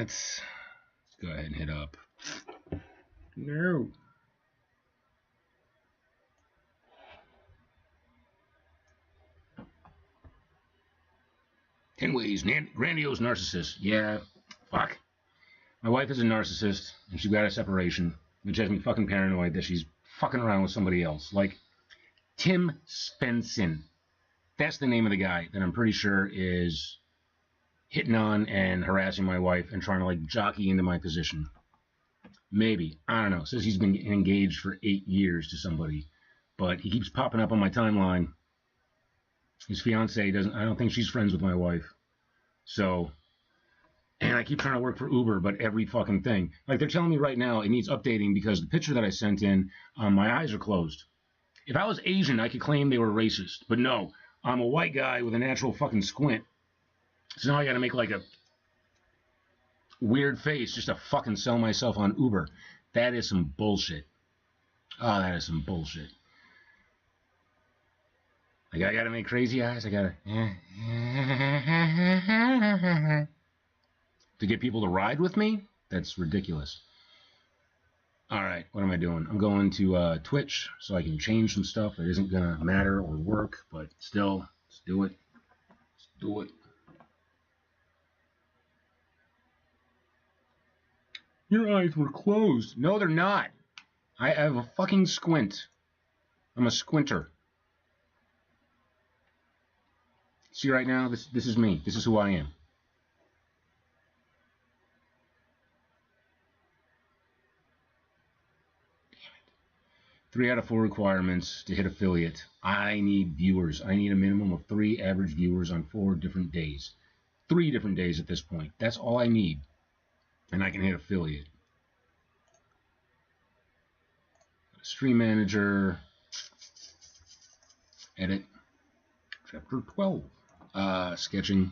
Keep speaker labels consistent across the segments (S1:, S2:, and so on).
S1: let's go ahead and hit up. No. Ten ways, grandiose narcissist. Yeah, fuck. My wife is a narcissist, and she got a separation, which has me fucking paranoid that she's fucking around with somebody else. Like, Tim Svensson. That's the name of the guy that I'm pretty sure is hitting on and harassing my wife and trying to, like, jockey into my position. Maybe. I don't know. Says he's been engaged for 8 years to somebody, but he keeps popping up on my timeline. His fiance doesn't, I don't think she's friends with my wife. So, and I keep trying to work for Uber, but every fucking thing. Like, they're telling me right now it needs updating because the picture that I sent in, my eyes are closed. If I was Asian, I could claim they were racist. But no, I'm a white guy with a natural fucking squint. So now I gotta make like a weird face just to fucking sell myself on Uber. That is some bullshit. Oh, that is some bullshit. Like, I gotta make crazy eyes. I gotta... to get people to ride with me? That's ridiculous. Alright, what am I doing? I'm going to Twitch so I can change some stuff that isn't gonna matter or work, but still, let's do it. Let's do it. Your eyes were closed. No, they're not. I have a fucking squint. I'm a squinter. See right now? This is me. This is who I am. 3 out of 4 requirements to hit affiliate. I need viewers. I need a minimum of 3 average viewers on 4 different days. 3 different days at this point. That's all I need. And I can hit affiliate. Stream manager. Edit. Chapter 12. Sketching.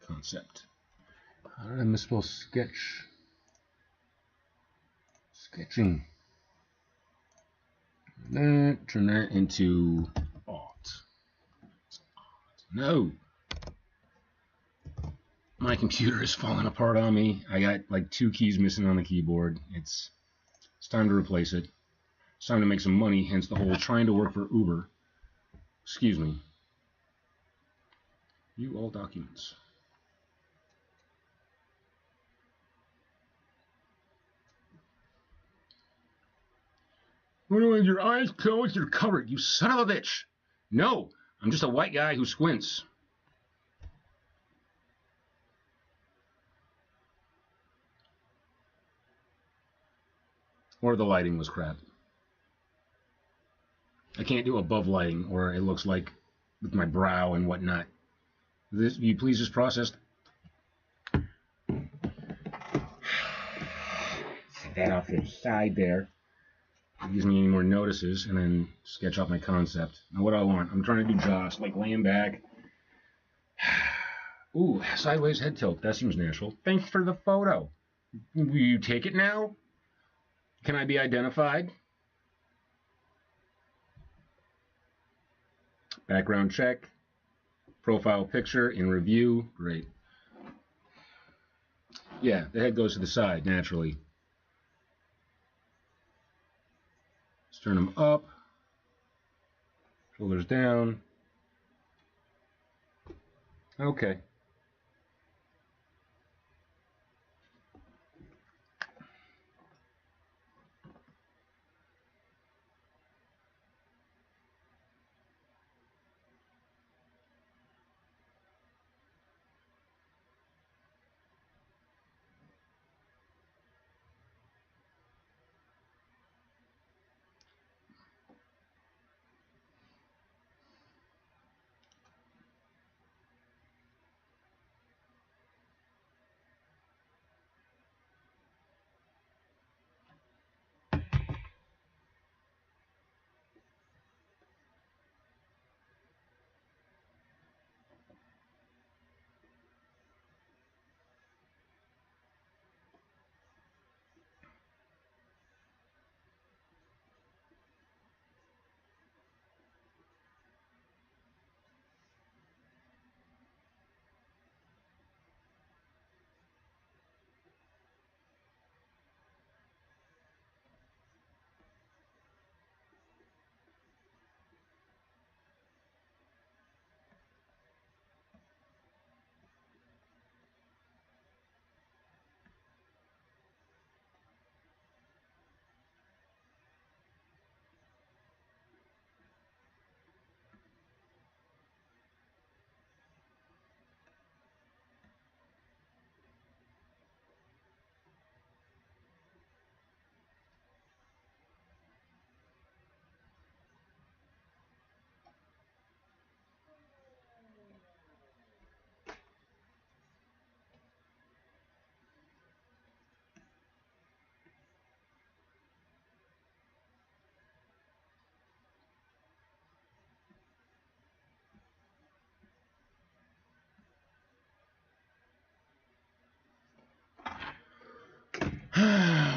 S1: Concept. How did I misspell sketch? Sketching. Then turn that into art. No. My computer is falling apart on me. I got like 2 keys missing on the keyboard. It's time to replace it. It's time to make some money, hence the whole trying to work for Uber. Excuse me. View all documents. When your eyes closed, you're covered. You son of a bitch. No, I'm just a white guy who squints. Or the lighting was crap. I can't do above lighting, or it looks like with my brow and whatnot. This, you please just process. Set that off to the side there. It gives me any more notices, and then sketch out my concept. Now what do I want? I'm trying to do Joss, like laying back. Ooh, sideways head tilt. That seems natural. Thanks for the photo. Will you take it now? Can I be identified? Background check. Profile picture in review. Great. Yeah, the head goes to the side naturally. Let's turn them up. Shoulders down. Okay.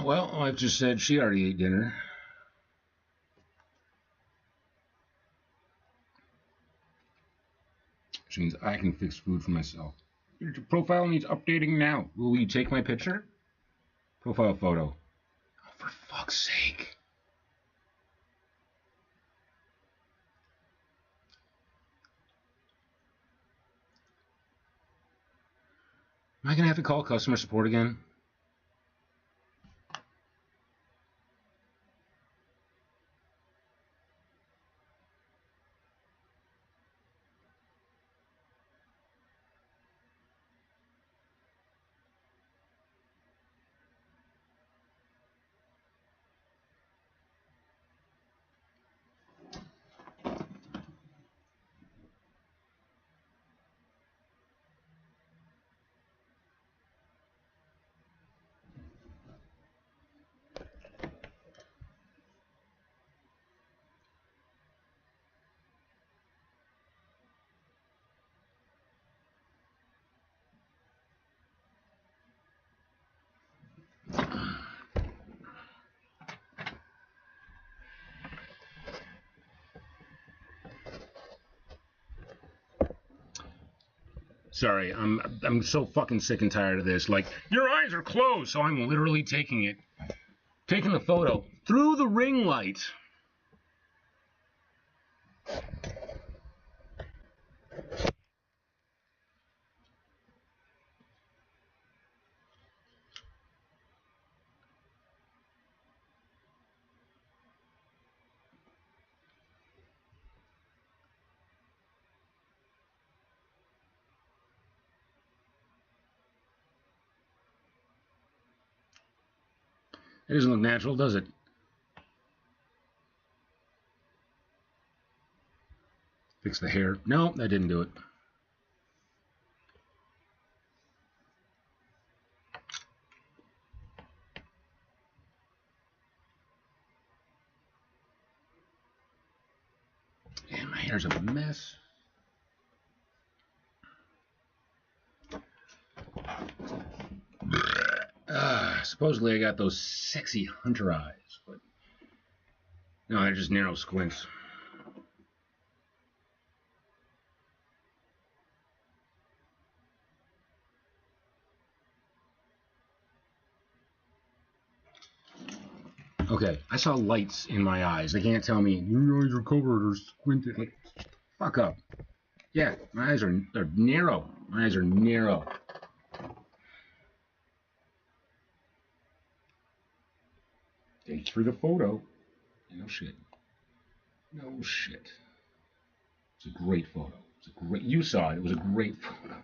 S1: Well, my wife just said she already ate dinner. Which means I can fix food for myself. Your profile needs updating now. Will you take my picture? Profile photo. Oh, for fuck's sake. Am I going to have to call customer support again? Sorry, I'm so fucking sick and tired of this. Like, your eyes are closed, so I'm literally taking the photo through the ring light. It doesn't look natural, does it? Fix the hair. No, that didn't do it. Man, my hair's a mess. Supposedly I got those sexy hunter eyes, but no, they're just narrow squints. Okay, I saw lights in my eyes. They can't tell me your eyes are covered or squinted. Like, fuck up. Yeah, my eyes are narrow. My eyes are narrow. Thanks for the photo. No shit. No shit. It's a great photo. You saw it. It was a great photo.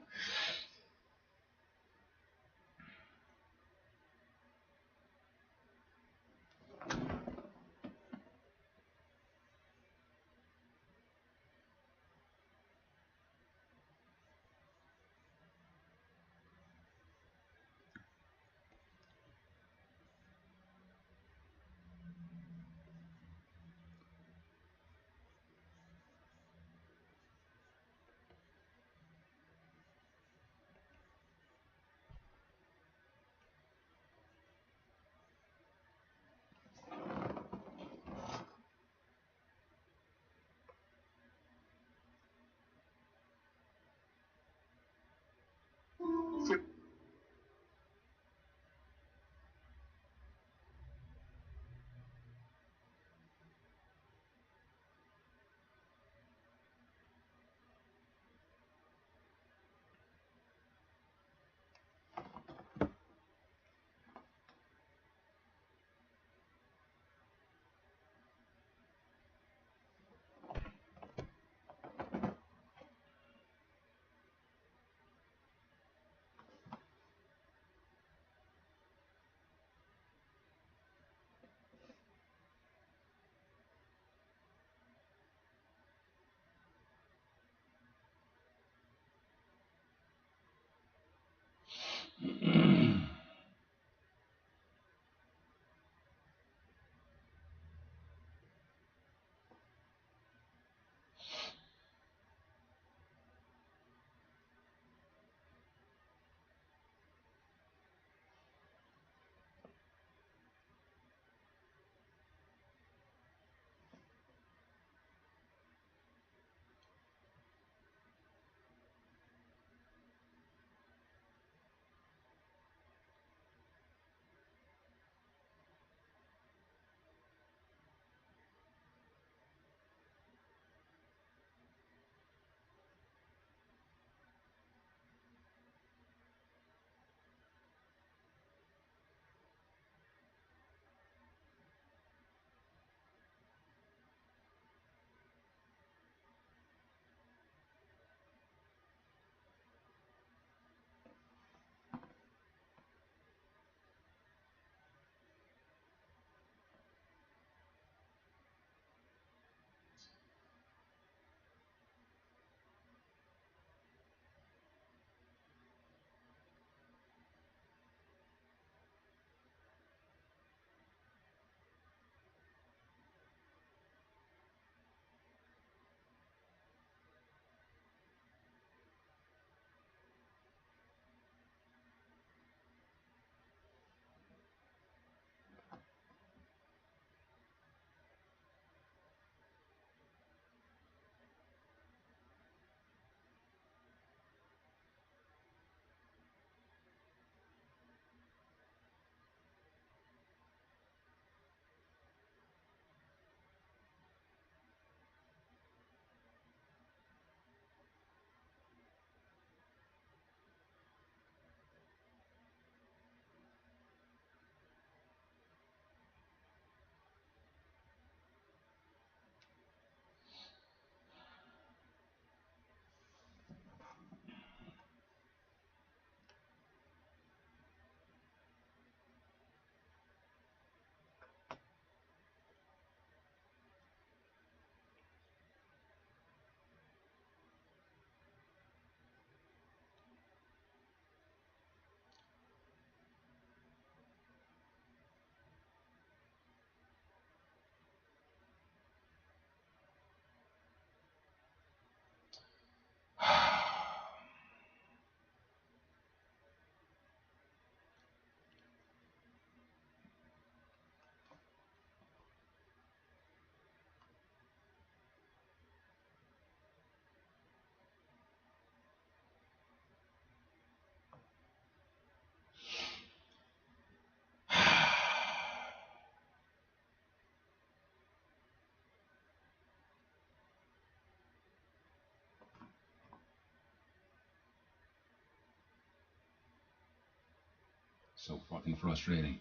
S1: So fucking frustrating.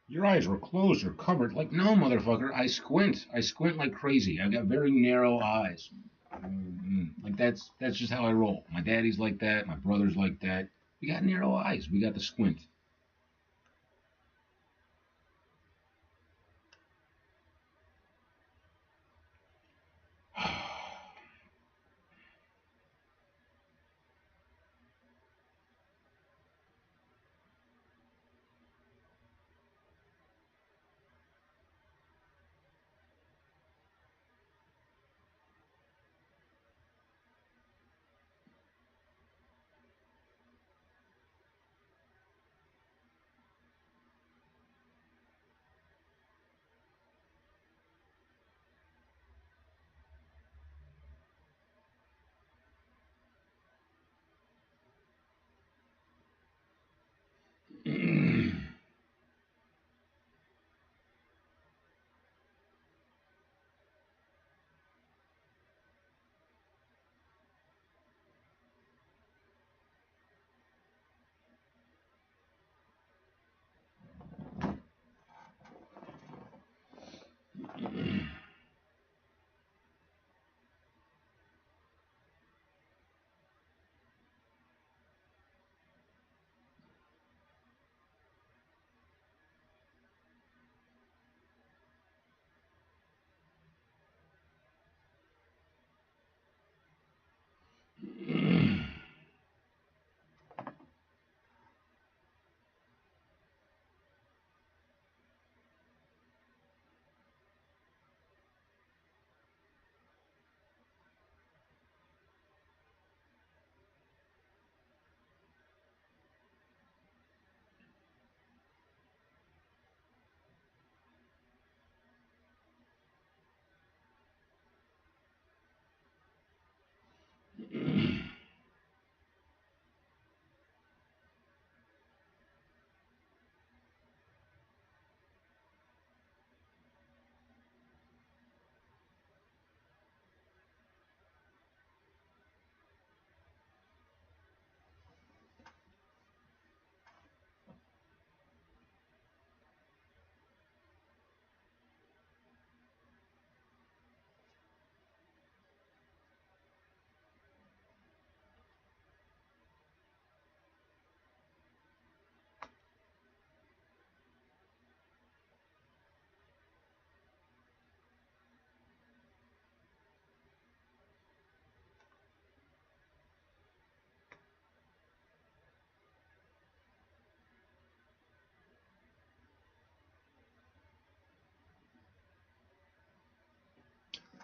S1: Your eyes were closed or covered. Like, no, motherfucker. I squint. I squint like crazy. I've got very narrow eyes. Like that's just how I roll. My daddy's like that. My brother's like that. We got narrow eyes. We got the squint.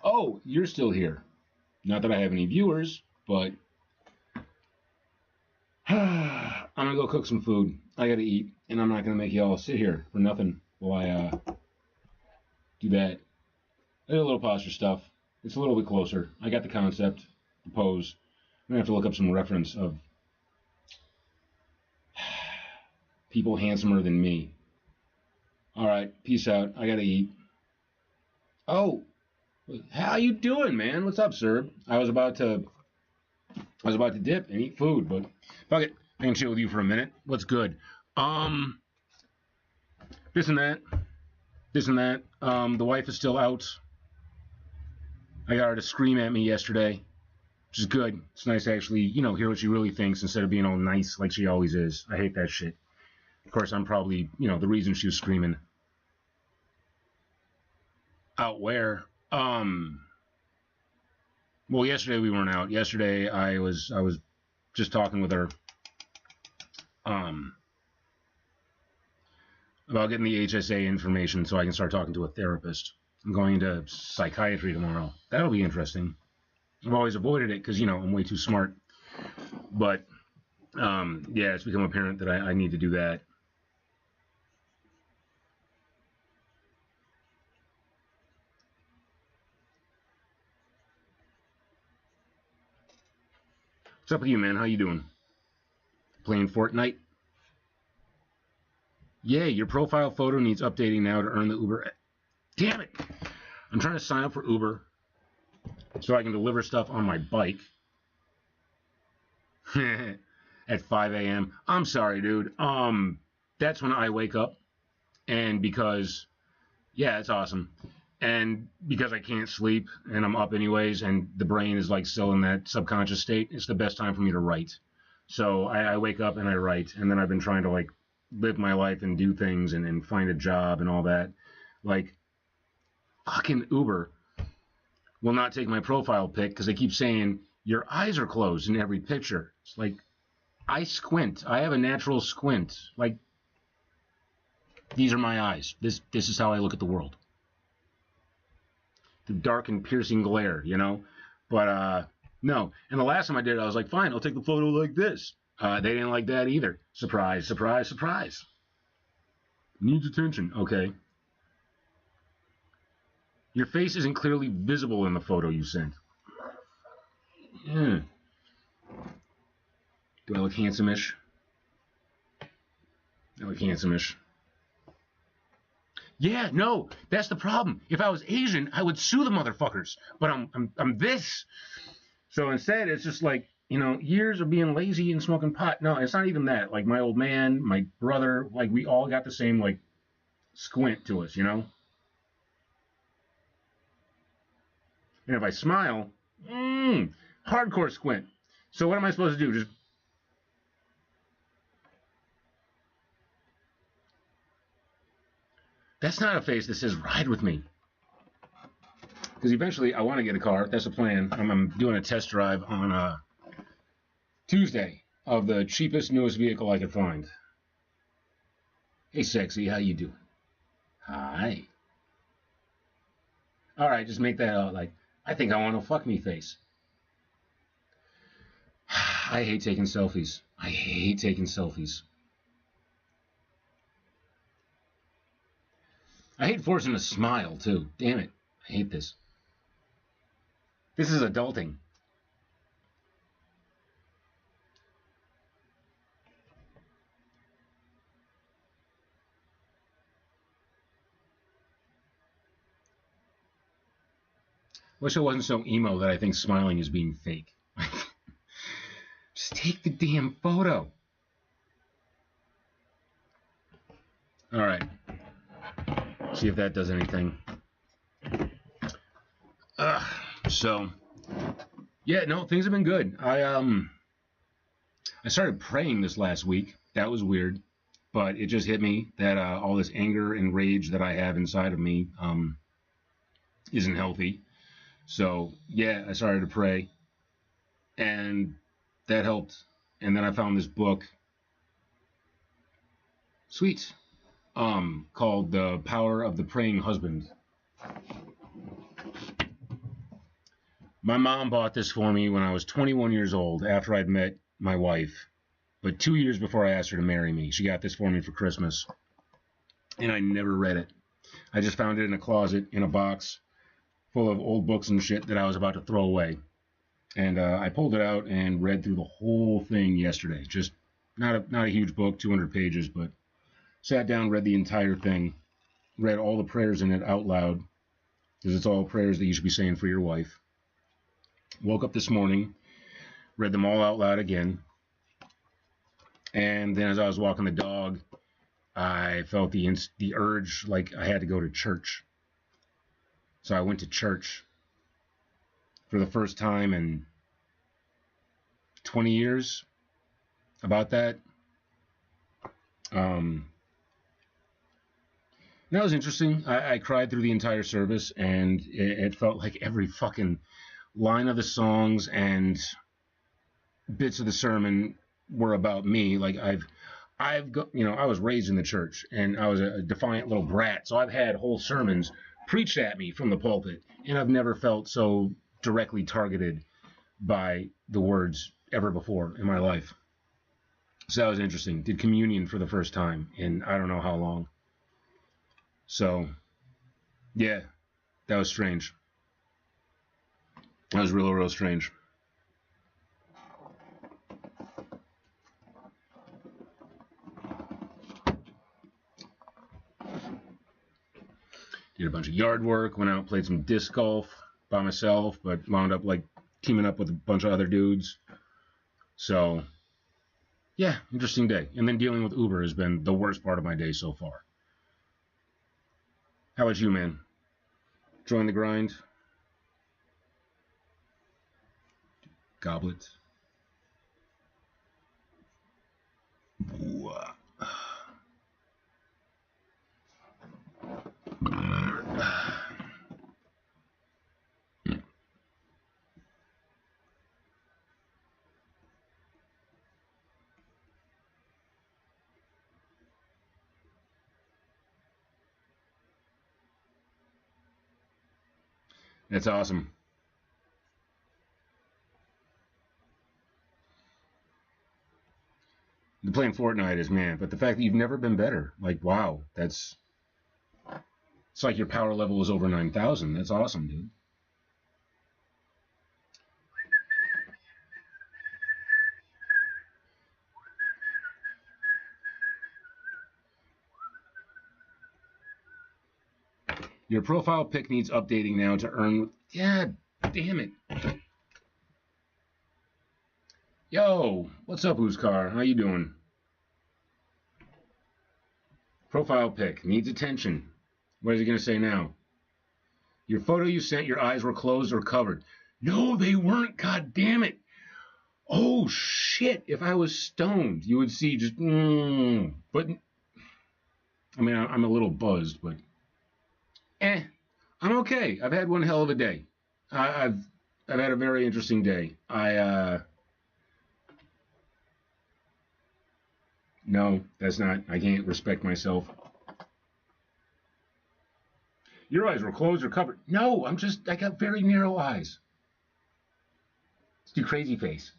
S1: Oh, you're still here. Not that I have any viewers, but I'm gonna go cook some food. I gotta eat, and I'm not gonna make y'all sit here for nothing while I do that. I did a little posture stuff. It's a little bit closer. I got the concept, the pose. I'm gonna have to look up some reference of people handsomer than me. All right, peace out. I gotta eat. Oh, how you doing, man? What's up, sir? I was about to dip and eat food, but fuck it. I can chill with you for a minute. What's good? This and that. This and that. The wife is still out. I got her to scream at me yesterday, which is good. It's nice to actually, hear what she really thinks instead of being all nice like she always is. I hate that shit. Of course, I'm probably, the reason she was screaming. Out where? Well, yesterday we weren't out. Yesterday I was just talking with her about getting the HSA information so I can start talking to a therapist. I'm going into psychiatry tomorrow. That'll be interesting. I've always avoided it because, I'm way too smart. But, yeah, it's become apparent that I need to do that. What's up with you, man? How you doing? Playing Fortnite? Yeah, your profile photo needs updating now to earn the Uber. Damn it! I'm trying to sign up for Uber so I can deliver stuff on my bike at 5 a.m. I'm sorry, dude. That's when I wake up, and because, yeah, it's awesome. And because I can't sleep and I'm up anyways, and the brain is like still in that subconscious state, it's the best time for me to write. So I wake up and I write, and then I've been trying to like live my life and do things and find a job and all that. Like, fucking Uber will not take my profile pic because they keep saying your eyes are closed in every picture. It's like, I squint. I have a natural squint. Like, these are my eyes. This is how I look at the world. The dark and piercing glare, But no. And the last time I did it, I was like, fine, I'll take the photo like this. They didn't like that either. Surprise, surprise, surprise. Needs attention. Okay. Your face isn't clearly visible in the photo you sent. Do I look handsome-ish? I look handsome-ish. Yeah, no, that's the problem. If I was Asian, I would sue the motherfuckers. But I'm this. So instead, it's just like, years of being lazy and smoking pot. No, it's not even that. Like my old man, my brother, like we all got the same like squint to us, And if I smile, hardcore squint. So what am I supposed to do? Just that's not a face that says ride with me. Because eventually I want to get a car. That's the plan. I'm doing a test drive on Tuesday of the cheapest, newest vehicle I could find. Hey, sexy, how you doing? Hi. All right, just make that out like, I think I want to fuck me face. I hate taking selfies. I hate taking selfies. I hate forcing a smile, too. Damn it. I hate this. This is adulting. Wish I wasn't so emo that I think smiling is being fake. Just take the damn photo. All right. See if that does anything. So, yeah, no, things have been good. I started praying this last week. That was weird, but it just hit me that all this anger and rage that I have inside of me isn't healthy. So, yeah, I started to pray, and that helped. And then I found this book, sweet, called The Power of the Praying Husband. My mom bought this for me when I was 21 years old after I'd met my wife. But 2 years before I asked her to marry me, she got this for me for Christmas. And I never read it. I just found it in a closet in a box full of old books and shit that I was about to throw away. And I pulled it out and read through the whole thing yesterday. Just not a huge book, 200 pages, but sat down, read the entire thing, read all the prayers in it out loud, because it's all prayers that you should be saying for your wife. Woke up this morning, read them all out loud again, and then as I was walking the dog, I felt the urge like I had to go to church. So I went to church for the first time in 20 years, about that. That was interesting. I cried through the entire service, and it felt like every fucking line of the songs and bits of the sermon were about me. Like I've got, I was raised in the church, and I was a defiant little brat, so I've had whole sermons preached at me from the pulpit, and I've never felt so directly targeted by the words ever before in my life. So that was interesting. Did communion for the first time in I don't know how long. So, yeah, that was strange. That was real strange. Did a bunch of yard work, went out, played some disc golf by myself, but wound up like teaming up with a bunch of other dudes. So, yeah, interesting day. And then dealing with Uber has been the worst part of my day so far. How about you, man? Join the grind? Goblet. That's awesome. The playing Fortnite is, man, but the fact that you've never been better, like, wow, it's like your power level is over 9,000. That's awesome, dude. Your profile pic needs updating now to earn. Yeah, damn it. Yo, what's up, Uzcar? How you doing? Profile pic needs attention. What is he going to say now? Your photo you sent, your eyes were closed or covered. No, they weren't. God damn it. Oh, shit. If I was stoned, you would see just. But, I mean, I'm a little buzzed, but. I'm okay. I've had one hell of a day. I've had a very interesting day. No, that's not. I can't respect myself. Your eyes were closed or covered. No, I got very narrow eyes. Let's do crazy face.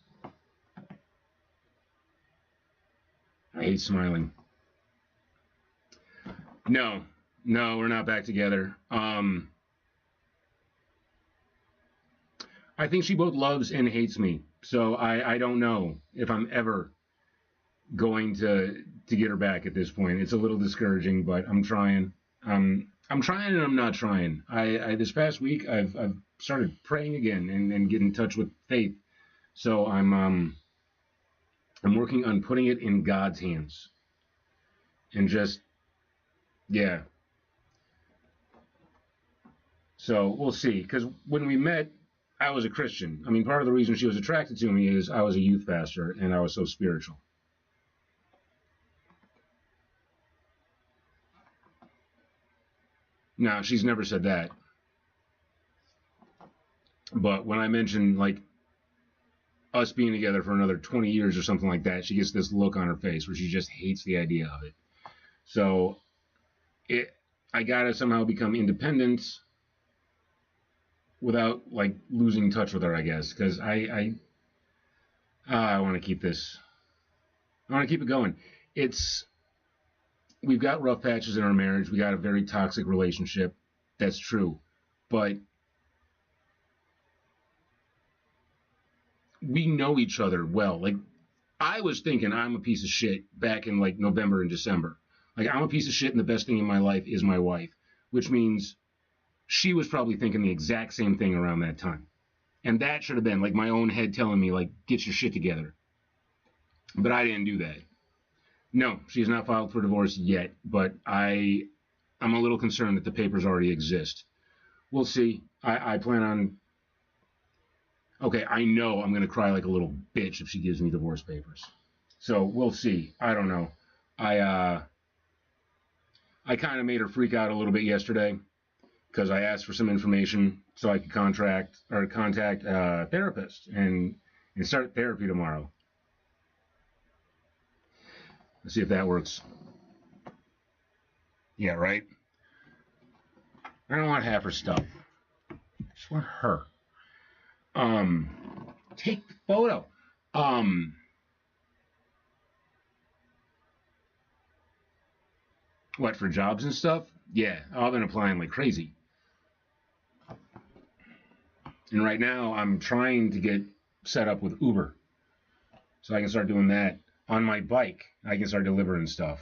S1: I hate smiling. No, we're not back together. I think she both loves and hates me. So I don't know if I'm ever going to get her back at this point. It's a little discouraging, but I'm trying. I'm trying and I'm not trying. I this past week I've started praying again and get in touch with faith. So I'm working on putting it in God's hands. And just yeah. So we'll see. Because when we met, I was a Christian. I mean, part of the reason she was attracted to me is I was a youth pastor and I was so spiritual. Now, she's never said that. But when I mentioned, like, us being together for another 20 years or something like that, she gets this look on her face where she just hates the idea of it. So, I gotta somehow become independent. without like losing touch with her, I guess, because I want to keep this. I want to keep it going. It's we've got rough patches in our marriage. We got a very toxic relationship. That's true, but we know each other well. Like I was thinking I'm a piece of shit back in like November and December. Like I'm a piece of shit and the best thing in my life is my wife, which means she was probably thinking the exact same thing around that time. And that should have been like my own head telling me like get your shit together. But I didn't do that. No, she has not filed for divorce yet, but I'm a little concerned that the papers already exist. We'll see. I plan on. Okay, I know I'm going to cry like a little bitch if she gives me divorce papers. So we'll see. I don't know. I kind of made her freak out a little bit yesterday because I asked for some information so I could contact a therapist and start therapy tomorrow. Let's see if that works. Yeah, right? I don't want half her stuff. I just want her. Take the photo. What, for jobs and stuff? Yeah, I've been applying like crazy. And right now, I'm trying to get set up with Uber. So I can start doing that on my bike. I can start delivering stuff.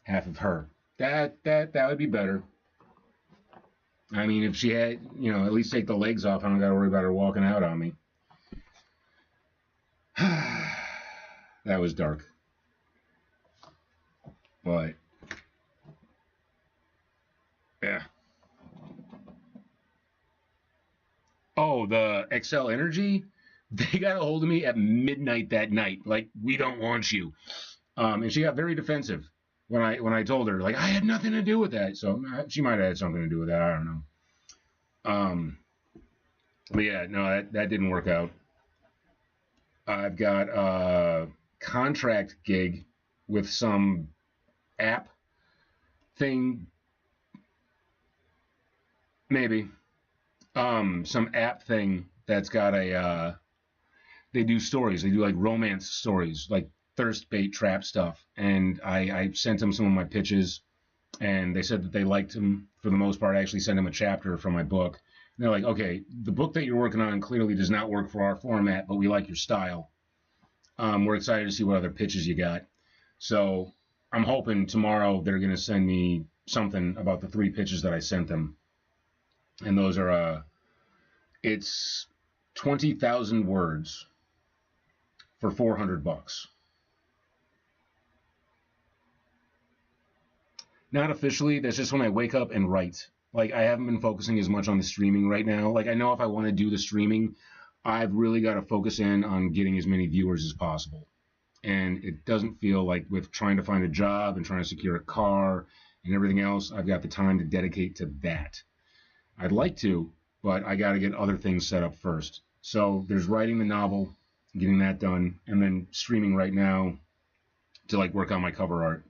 S1: Half of her. That would be better. I mean, if she had, at least take the legs off, I don't got to worry about her walking out on me. That was dark. But, yeah. Oh, the Xcel Energy? They got a hold of me at midnight that night. Like, we don't want you. And she got very defensive when I told her, like, I had nothing to do with that. So she might have had something to do with that. I don't know. But yeah, no, that didn't work out. I've got a contract gig with some app thing. Maybe. Some app thing that's got they do stories. They do like romance stories, like thirst bait trap stuff. And I sent them some of my pitches, and they said that they liked them for the most part. I actually sent them a chapter from my book. And they're like, okay, the book that you're working on clearly does not work for our format, but we like your style. We're excited to see what other pitches you got. So I'm hoping tomorrow they're going to send me something about the 3 pitches that I sent them. And those are, it's 20,000 words for $400. Not officially. That's just when I wake up and write. Like, I haven't been focusing as much on the streaming right now. Like, I know if I want to do the streaming, I've really got to focus in on getting as many viewers as possible. And it doesn't feel like with trying to find a job and trying to secure a car and everything else, I've got the time to dedicate to that. I'd like to, but I got to get other things set up first. So there's writing the novel, getting that done, and then streaming right now to like work on my cover art.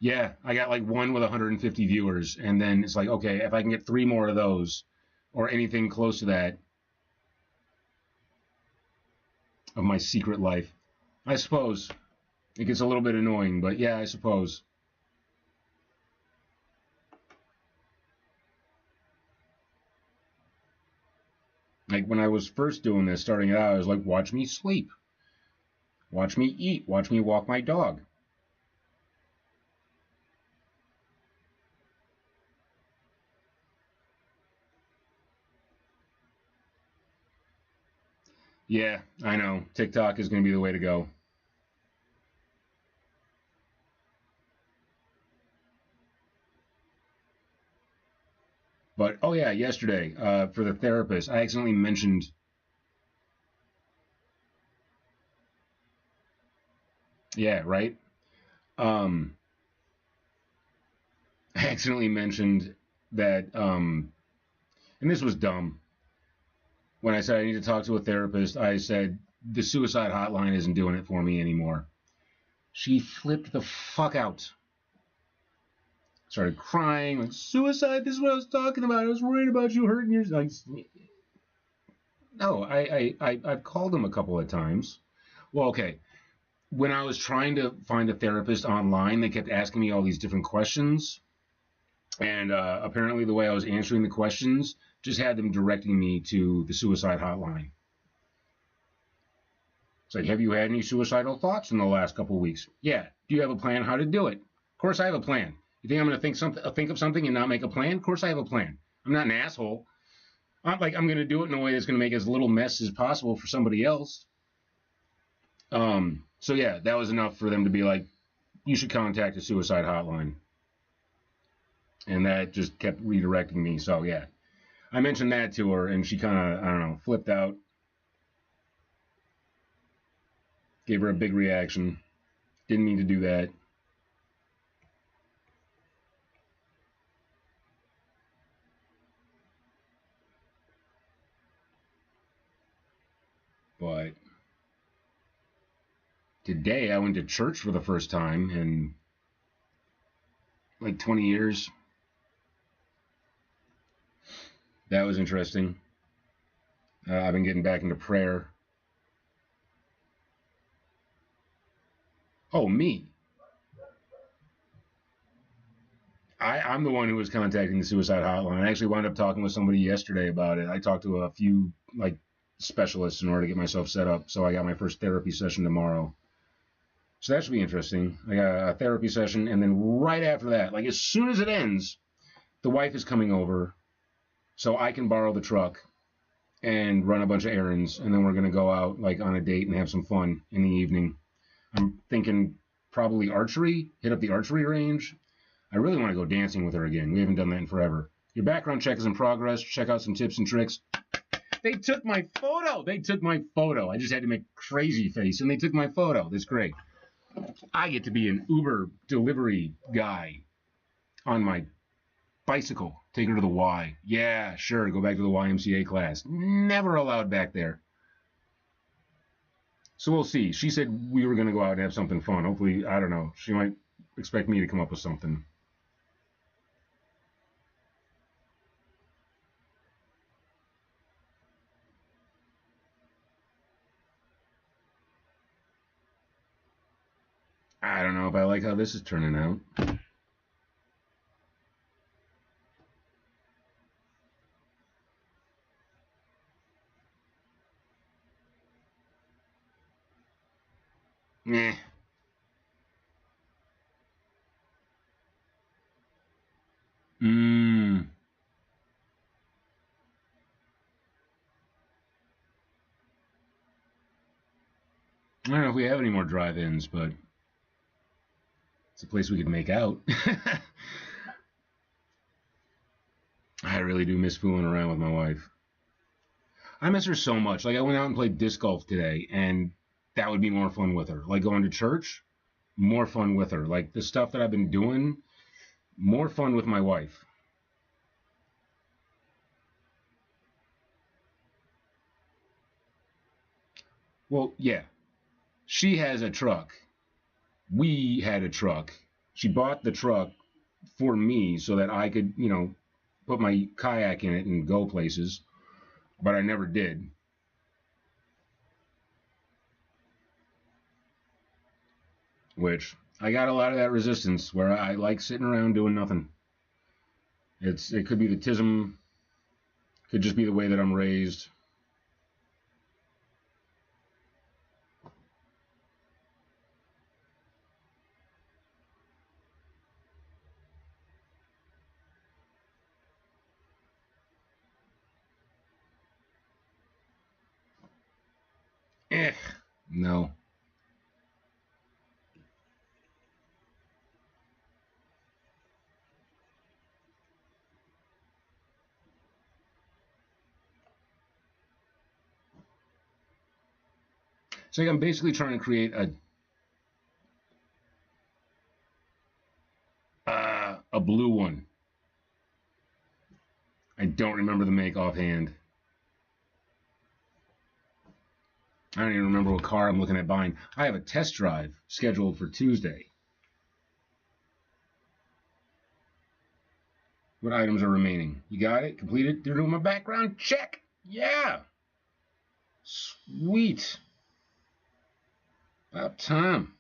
S1: Yeah, I got like one with 150 viewers, and then it's like, okay, if I can get 3 more of those or anything close to that of my secret life, I suppose it gets a little bit annoying, but yeah, I suppose. Like when I was first doing this, starting it out, I was like, watch me sleep. Watch me eat. Watch me walk my dog. Yeah, I know. TikTok is going to be the way to go. But, oh yeah, yesterday, for the therapist, I accidentally mentioned... Yeah, right? I accidentally mentioned that, and this was dumb. When I said I need to talk to a therapist, I said, the suicide hotline isn't doing it for me anymore. She flipped the fuck out. Started crying, like, suicide, this is what I was talking about. I was worried about you hurting your... Like, no, I've called him a couple of times. Well, okay. When I was trying to find a therapist online, they kept asking me all these different questions. And apparently the way I was answering the questions just had them directing me to the suicide hotline. It's like, have you had any suicidal thoughts in the last couple of weeks? Yeah. Do you have a plan how to do it? Of course I have a plan. You think I'm going to think of something and not make a plan? Of course I have a plan. I'm not an asshole. I'm going to do it in a way that's going to make as little mess as possible for somebody else. So yeah, that was enough for them to be like, you should contact a suicide hotline. And that just kept redirecting me. So yeah, I mentioned that to her and she kind of, I don't know, flipped out. Gave her a big reaction. Didn't mean to do that. But today I went to church for the first time in like 20 years. That was interesting. I've been getting back into prayer. Oh, me. I'm the one who was contacting the suicide hotline. I actually wound up talking with somebody yesterday about it. I talked to a few like specialists in order to get myself set up. So I got my first therapy session tomorrow. So that should be interesting. I got a therapy session, and then right after that, like as soon as it ends, the wife is coming over, so I can borrow the truck and run a bunch of errands, and then we're gonna go out like on a date and have some fun in the evening. I'm thinking probably archery, hit up the archery range. I really want to go dancing with her again. We haven't done that in forever. Your background check is in progress. Check out some tips and tricks. They took my photo. They took my photo. I just had to make crazy face, and they took my photo. That's great. I get to be an Uber delivery guy on my bicycle. Take her to the Y. Yeah, sure. Go back to the YMCA class. Never allowed back there. So we'll see. She said we were going to go out and have something fun. Hopefully, I don't know. She might expect me to come up with something. I don't know if I like how this is turning out. Meh. Mmm. I don't know if we have any more drive-ins, but it's a place we could make out. I really do miss fooling around with my wife. I miss her so much. Like I went out and played disc golf today, and that would be more fun with her. Like going to church, more fun with her. Like the stuff that I've been doing, more fun with my wife. Well, yeah, she has a truck. We had a truck. She bought the truck for me so that I could, put my kayak in it and go places, but I never did. Which I got a lot of that resistance where I like sitting around doing nothing. It could be the tism, could just be the way that I'm raised. Eh, no. It's like I'm basically trying to create a blue one. I don't remember the make offhand. I don't even remember what car I'm looking at buying. I have a test drive scheduled for Tuesday. What items are remaining? You got it? Completed? They're doing my background check. Yeah. Sweet. About time.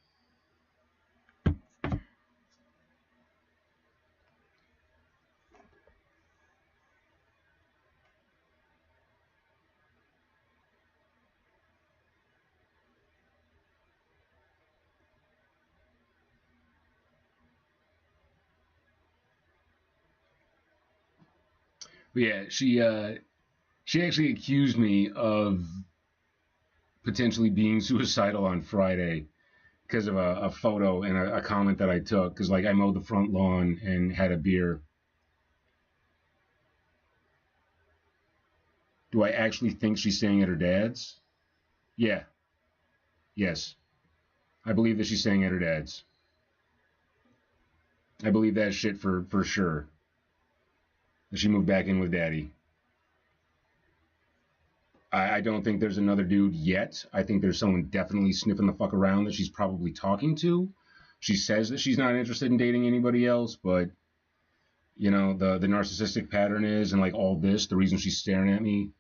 S1: But yeah, she actually accused me of potentially being suicidal on Friday because of a photo and a comment that I took. Because like I mowed the front lawn and had a beer. Do I actually think she's staying at her dad's? Yeah. Yes. I believe that she's staying at her dad's. I believe that shit for sure. That she moved back in with daddy. I don't think there's another dude yet. I think there's someone definitely sniffing the fuck around that she's probably talking to. She says that she's not interested in dating anybody else, but you know, the narcissistic pattern is, and like all this, the reason she's staring at me.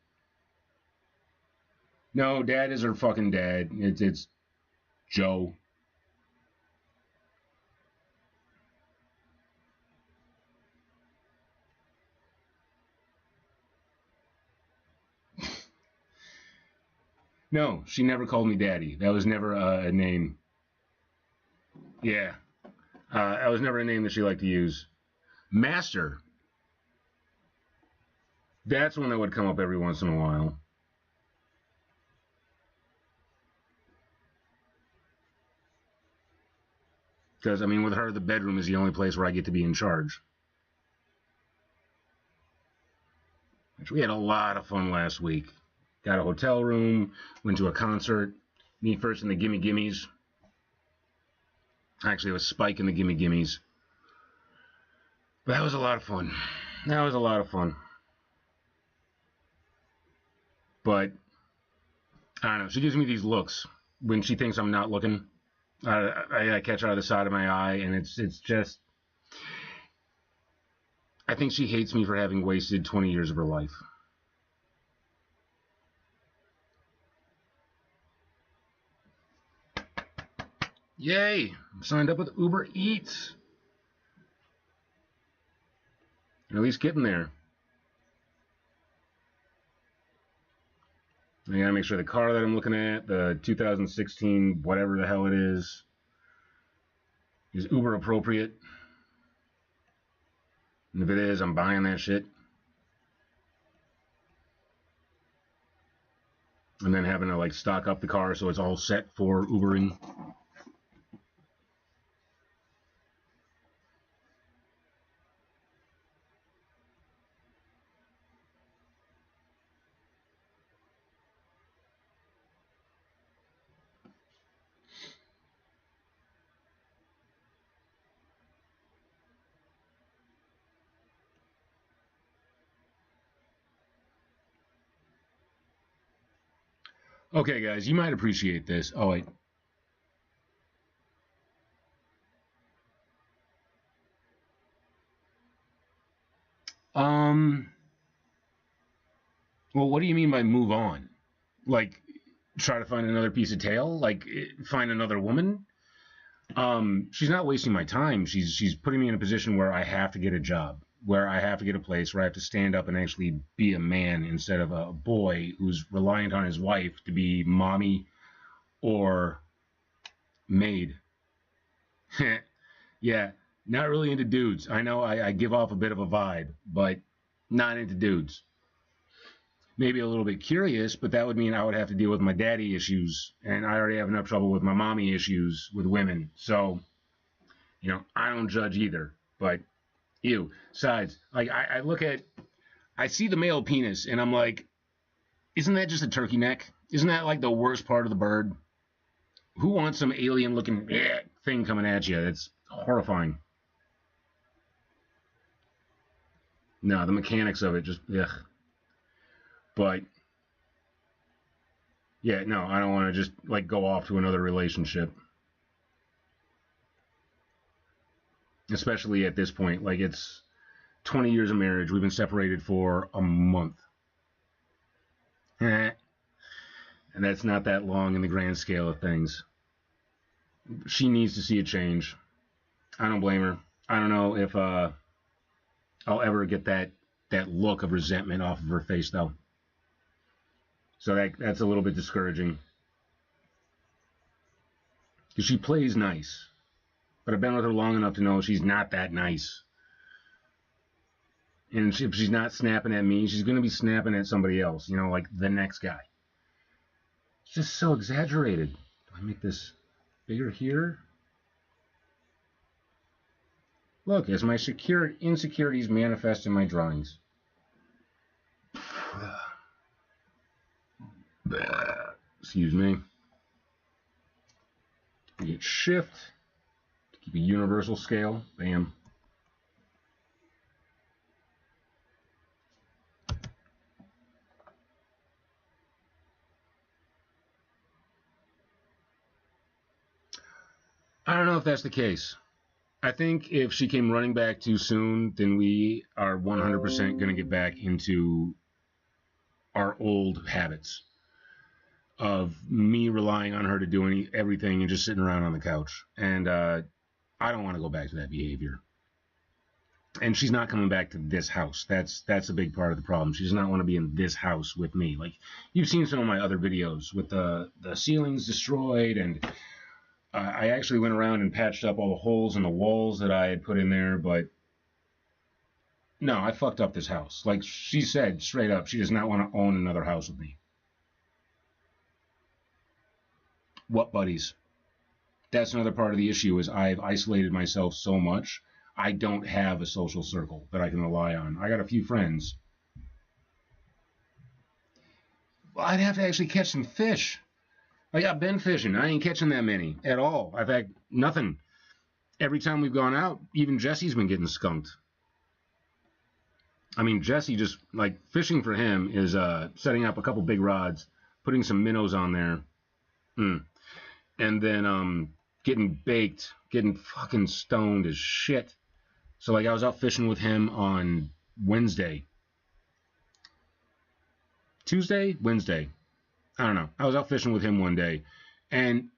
S1: No, dad is her fucking dad. It's Joe. No, she never called me daddy. That was never a name. Yeah, that was never a name that she liked to use. Master. That's one that would come up every once in a while. Because, I mean, with her, the bedroom is the only place where I get to be in charge. Which we had a lot of fun last week. Got a hotel room, went to a concert. Me first in the Gimme Gimmes. Actually, it was Spike in the Gimme Gimmes. But that was a lot of fun. That was a lot of fun. But, I don't know. She gives me these looks when she thinks I'm not looking. I catch her out of the side of my eye, and it's just... I think she hates me for having wasted 20 years of her life. Yay! I'm signed up with Uber Eats. At least getting there. I gotta make sure the car that I'm looking at, the 2016 whatever the hell it is Uber appropriate. And if it is, I'm buying that shit. And then having to like stock up the car so it's all set for Ubering. Okay, guys, you might appreciate this. Oh, wait. Well, what do you mean by move on? Like, try to find another piece of tail? Like, find another woman? She's not wasting my time. She's putting me in a position where I have to get a job, where I have to get a place where I have to stand up and actually be a man instead of a boy who's reliant on his wife to be mommy or maid. Yeah, not really into dudes. I know I give off a bit of a vibe, but not into dudes. Maybe a little bit curious, but that would mean I would have to deal with my daddy issues, and I already have enough trouble with my mommy issues with women. So, you know, I don't judge either. But, ew. Besides, like, I look at, I see the male penis, and I'm like, isn't that just a turkey neck? Isn't that like the worst part of the bird? Who wants some alien-looking thing coming at you? It's horrifying. No, the mechanics of it just, ugh. But yeah, no, I don't want to just like go off to another relationship. Especially at this point, like it's 20 years of marriage. We've been separated for a month. And that's not that long in the grand scale of things. She needs to see a change. I don't blame her. I don't know if I'll ever get that look of resentment off of her face, though. So that's a little bit discouraging. Because she plays nice. But I've been with her long enough to know she's not that nice. And if she's not snapping at me, she's going to be snapping at somebody else. You know, like the next guy. It's just so exaggerated. Do I make this bigger here? Look, as my insecurities manifest in my drawings. Excuse me. You hit shift to keep a universal scale. Bam. I don't know if that's the case. I think if she came running back too soon, then we are 100% going to get back into our old habits of me relying on her to do everything and just sitting around on the couch. And I don't want to go back to that behavior. And she's not coming back to this house. That's a big part of the problem. She does not want to be in this house with me. Like, you've seen some of my other videos with the ceilings destroyed, and I actually went around and patched up all the holes in the walls that I had put in there, but no, I fucked up this house. Like she said straight up, she does not want to own another house with me. What buddies? That's another part of the issue, is I've isolated myself so much. I don't have a social circle that I can rely on. I got a few friends. Well, I'd have to actually catch some fish. Like, I've been fishing. I ain't catching that many at all. I've had nothing. Every time we've gone out, even Jesse's been getting skunked. I mean, Jesse just, like, fishing for him is setting up a couple big rods, putting some minnows on there, and then getting baked, getting fucking stoned as shit. So, like, I was out fishing with him on Wednesday. Wednesday. I don't know. I was out fishing with him one day, and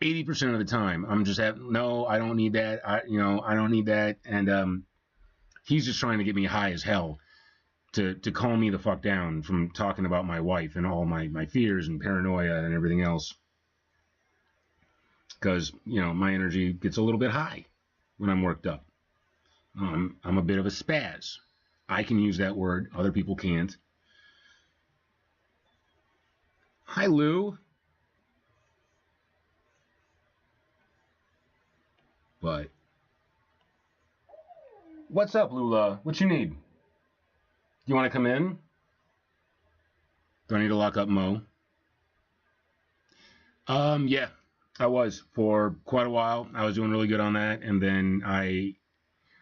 S1: 80% of the time, I'm just no, I don't need that. I don't need that. And he's just trying to get me high as hell to calm me the fuck down from talking about my wife and all my fears and paranoia and everything else. Because, my energy gets a little bit high when I'm worked up. I'm a bit of a spaz. I can use that word. Other people can't. Hi, Lou. But what's up, Lula? What you need? You want to come in? Do I need to lock up Mo? Yeah, I was for quite a while. I was doing really good on that, and then I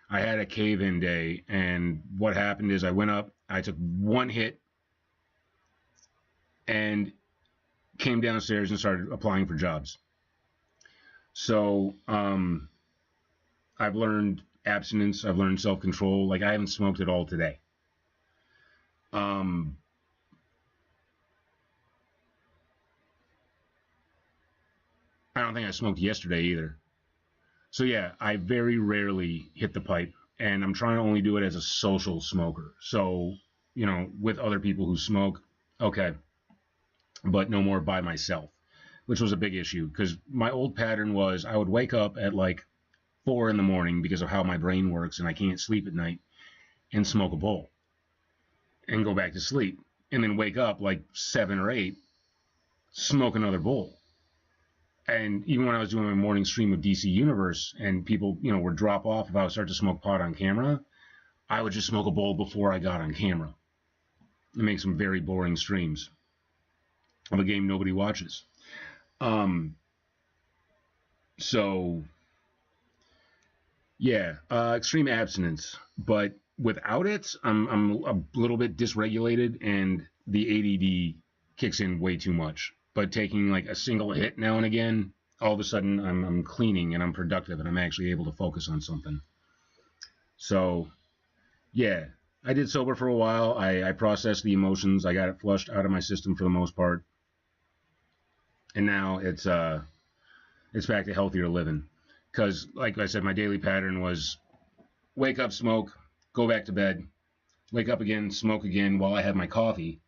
S1: had a cave-in day, and what happened is I went up, I took one hit, and came downstairs and started applying for jobs. So I've learned abstinence. I've learned self-control. Like, I haven't smoked at all today. I don't think I smoked yesterday either. So yeah, I very rarely hit the pipe, and I'm trying to only do it as a social smoker. So, with other people who smoke, okay, but no more by myself, which was a big issue, because my old pattern was I would wake up at like 4 in the morning because of how my brain works and I can't sleep at night, and smoke a bowl and go back to sleep, and then wake up like 7 or 8, smoke another bowl. And even when I was doing my morning stream of DC Universe and people, would drop off if I would start to smoke pot on camera, I would just smoke a bowl before I got on camera and make some very boring streams of a game nobody watches. So yeah, extreme abstinence, but without it, I'm a little bit dysregulated, and the ADD kicks in way too much. But taking like a single hit now and again, all of a sudden I'm cleaning and I'm productive and I'm actually able to focus on something. So Yeah, I did sober for a while. I processed the emotions. I got it flushed out of my system for the most part, and now it's back to healthier living. Because, like I said, my daily pattern was wake up, smoke, go back to bed, wake up again, smoke again while I have my coffee.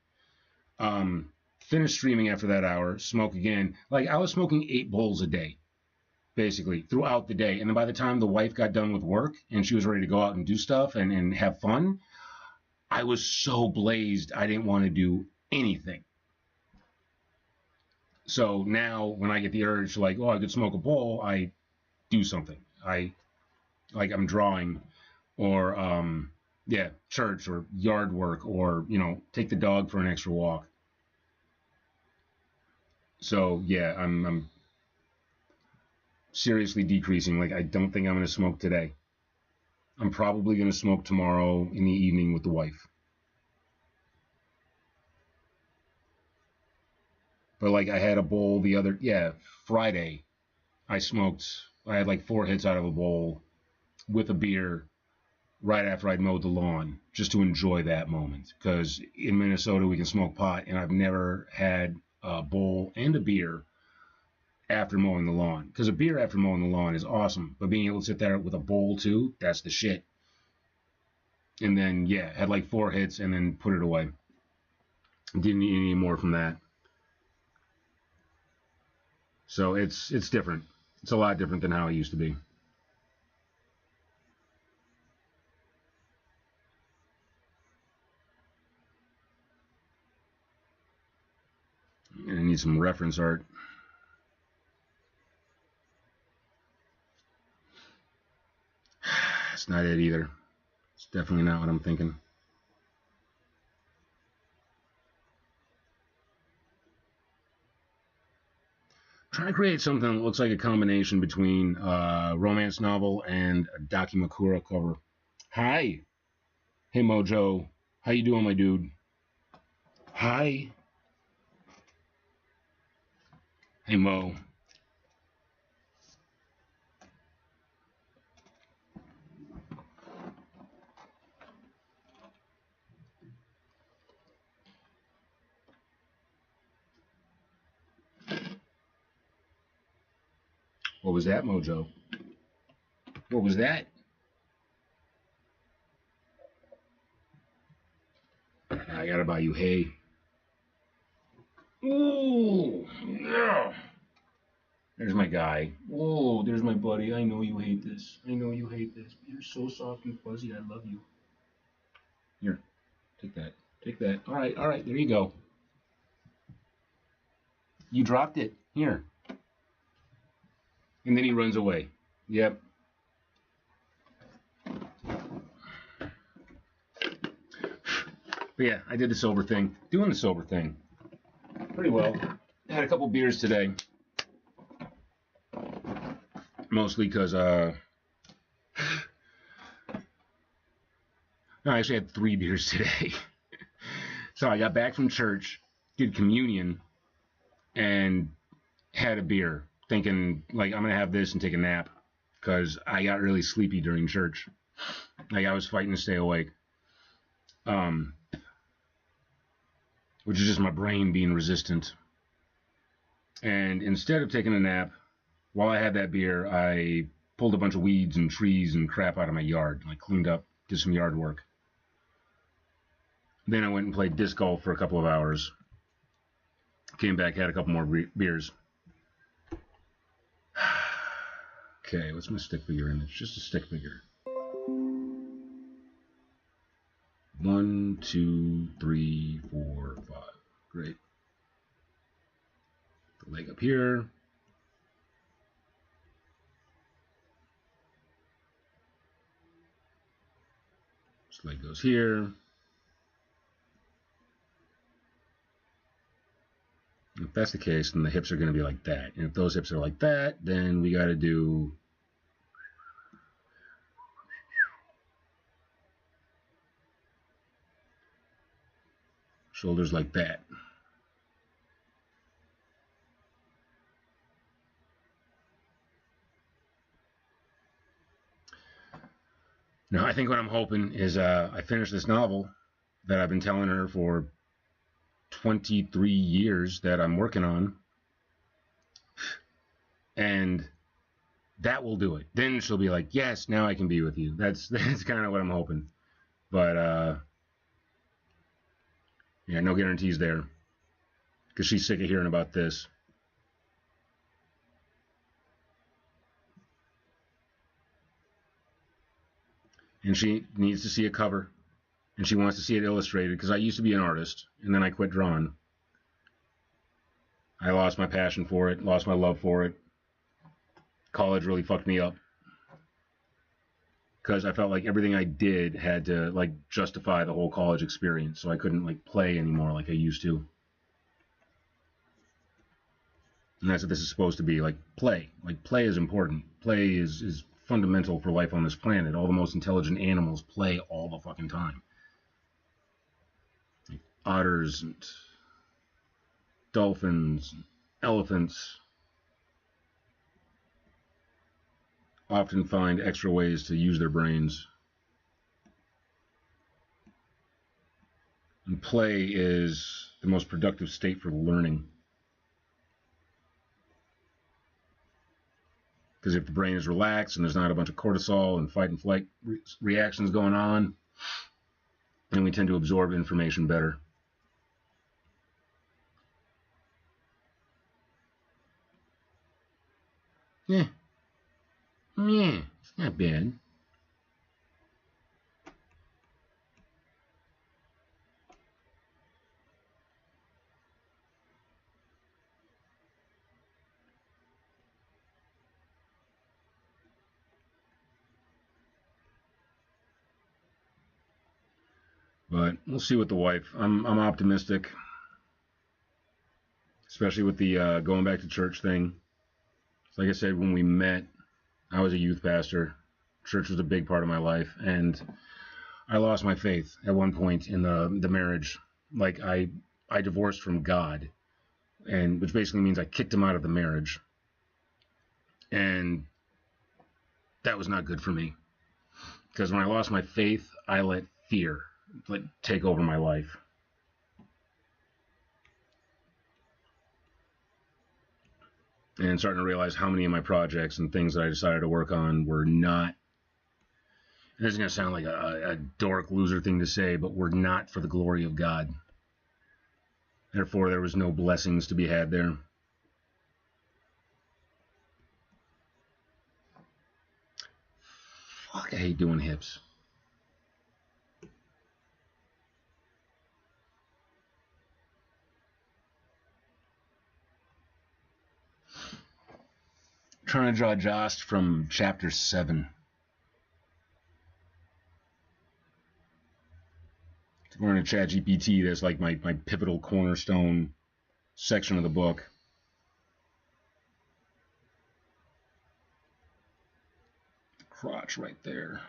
S1: Um, Finish streaming after that hour, smoke again. Like I was smoking 8 bowls a day, basically throughout the day. And then by the time the wife got done with work and she was ready to go out and do stuff and have fun, I was so blazed I didn't want to do anything. So now when I get the urge to like, oh, I could smoke a bowl, I do something. I like I'm drawing or yeah, church or yard work or take the dog for an extra walk. So yeah, I'm seriously decreasing. Like I don't think I'm gonna smoke today. I'm probably gonna smoke tomorrow in the evening with the wife. But like I had a bowl the other Friday. I smoked. I had like 4 hits out of a bowl with a beer right after I'd mowed the lawn, just to enjoy that moment. Because in Minnesota we can smoke pot, and I've never had a bowl and a beer after mowing the lawn. Because a beer after mowing the lawn is awesome, but being able to sit there with a bowl too, that's the shit. And then yeah, had like 4 hits and then put it away. Didn't need any more from that. So it's different. It's a lot different than how it used to be. And I need some reference art. It's not it either. It's definitely not what I'm thinking. Trying to create something that looks like a combination between a romance novel and a Dakimakura cover. Hi. Hey Mojo. How you doing, my dude? Hi. Hey Mo. What was that, Mojo? What was that? I gotta buy you hay. Ooh, yeah. There's my guy. Oh, there's my buddy. I know you hate this. I know you hate this. You're so soft and fuzzy. I love you. Here, take that. Take that. All right, all right. There you go. You dropped it. Here. And then he runs away. Yep. But yeah, I did the sober thing. Doing the sober thing. Pretty well. Had a couple beers today. Mostly because, no, I actually had 3 beers today. So I got back from church, did communion, and had a beer, thinking, like, I'm going to have this and take a nap. Because I got really sleepy during church. Like, I was fighting to stay awake. Which is just my brain being resistant. And instead of taking a nap, while I had that beer, I pulled a bunch of weeds and trees and crap out of my yard, like cleaned up, did some yard work. Then I went and played disc golf for a couple of hours. Came back, had a couple more beers. Okay, what's my stick figure image? Just a stick figure. 1, 2, 3, 4, 5. Great. The leg up here. This leg goes here. If that's the case, then the hips are going to be like that. And if those hips are like that, then we got to do shoulders like that. No, I think what I'm hoping is I finish this novel that I've been telling her for 23 years that I'm working on, and that will do it. Then she'll be like, yes, now I can be with you. That's kind of what I'm hoping. But yeah, no guarantees there, because she's sick of hearing about this. And she needs to see a cover, and she wants to see it illustrated, because I used to be an artist, and then I quit drawing. I lost my passion for it, lost my love for it. College really fucked me up, because I felt like everything I did had to like justify the whole college experience, so I couldn't like play anymore like I used to. And that's what this is supposed to be, like play. Like play is important. Play is fundamental for life on this planet. All the most intelligent animals play all the fucking time. Like otters and dolphins, and elephants often find extra ways to use their brains. And play is the most productive state for learning. Because if the brain is relaxed and there's not a bunch of cortisol and fight and flight reactions going on, then we tend to absorb information better. Yeah, it's not bad. But we'll see with the wife. I'm optimistic, especially with the going back to church thing. Like I said, when we met, I was a youth pastor. Church was a big part of my life, and I lost my faith at one point in the marriage. Like I divorced from God, and which basically means I kicked him out of the marriage, and that was not good for me. Because when I lost my faith, I let fear take over my life. And starting to realize how many of my projects and things that I decided to work on were not, this is going to sound like a dork loser thing to say, but were not for the glory of God. Therefore, there was no blessings to be had there. Fuck, I hate doing hips. Trying to draw Jost from chapter 7. According to ChatGPT, that's like my pivotal cornerstone section of the book. The crotch right there.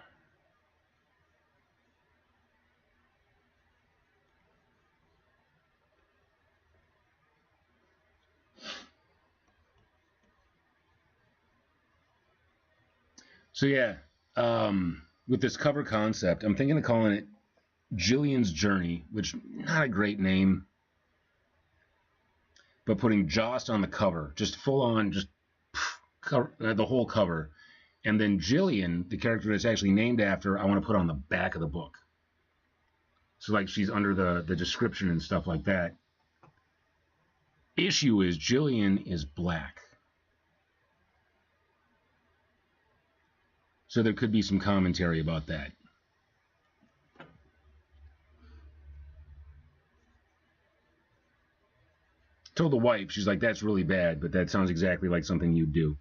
S1: So yeah, with this cover concept, I'm thinking of calling it Jillian's Journey, which not a great name, but putting Jost on the cover, just full on, just cover, the whole cover, and then Jillian, the character that's actually named after, I want to put on the back of the book. So like she's under the description and stuff like that. Issue is Jillian is black. So there could be some commentary about that. Told the wife, she's like, that's really bad, but that sounds exactly like something you'd do.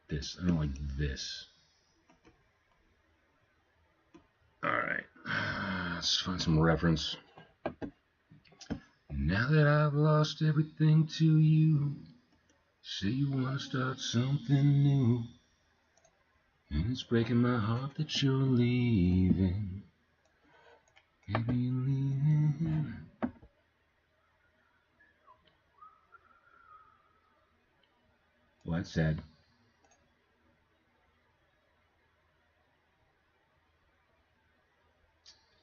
S1: This, I don't like this. Alright, let's find some reference. Now that I've lost everything to you, say you want to start something new, and it's breaking my heart that you're leaving. Maybe you're leaving. Well, that's sad.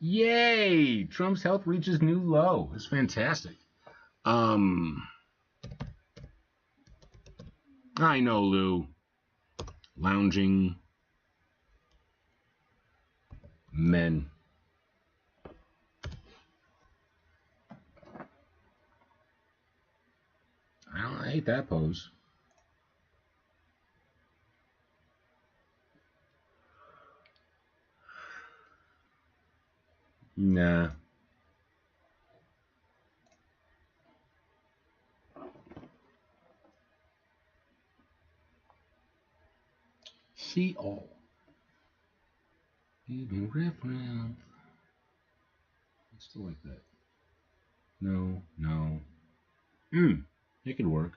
S1: Yay! Trump's health reaches new low. It's fantastic. I know, Lou. Lounging men. I hate that pose. Nah. See all. Even reference. I still like that. No, no. It could work.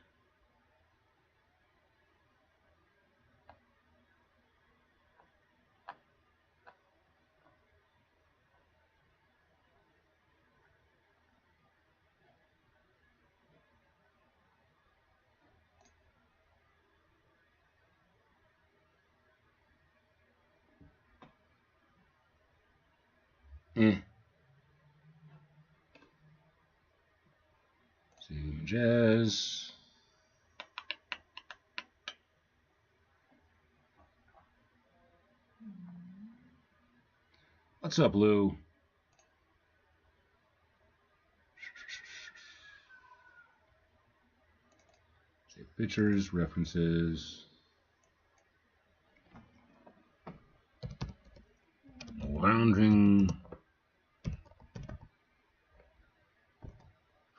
S1: Save images. What's up, Lou? Save pictures, references. Lounging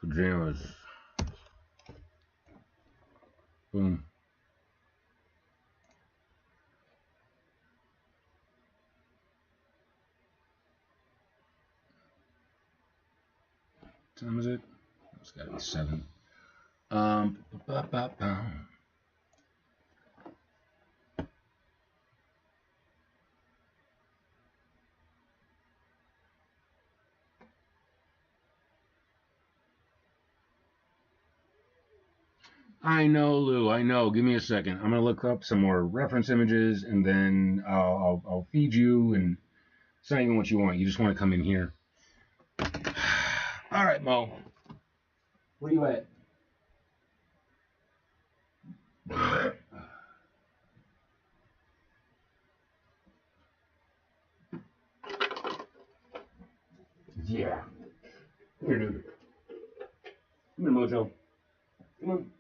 S1: pajamas. Boom. What time is it? It's got to be 7. I know, Lou. I know. Give me a second. I'm gonna look up some more reference images, and then I'll feed you. And it's not even what you want. You just want to come in here. All right, Mo. Where you at? Yeah. Come here, dude. Come here, Mojo. Come on.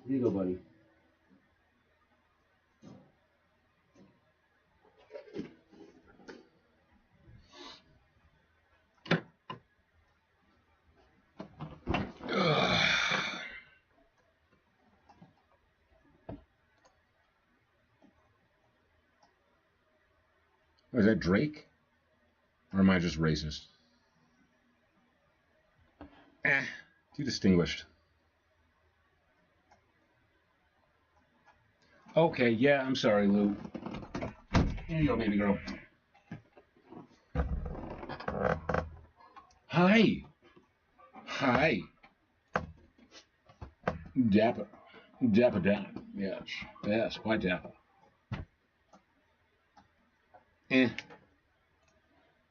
S1: Here you go, buddy. Is that Drake? Or am I just racist? Too distinguished. Okay, yeah, I'm sorry, Lou. Here you go, baby girl. Hi. Hi. Dapper. Dapper Dan. Yes. Yes, quite dapper.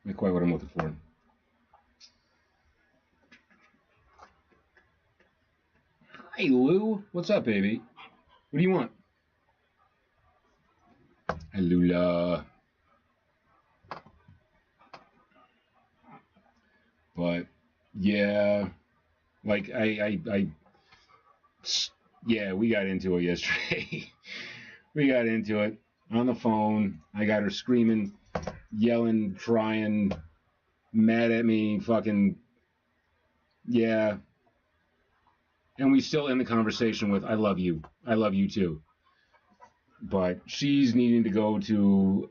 S1: Not quite what I'm looking for. Hi, Lou. What's up, baby? What do you want? Hi, Lula. But yeah, like yeah, we got into it yesterday. We got into it on the phone. I got her screaming, yelling, crying, mad at me, fucking yeah. And we still end the conversation with, I love you. I love you too. But she's needing to go to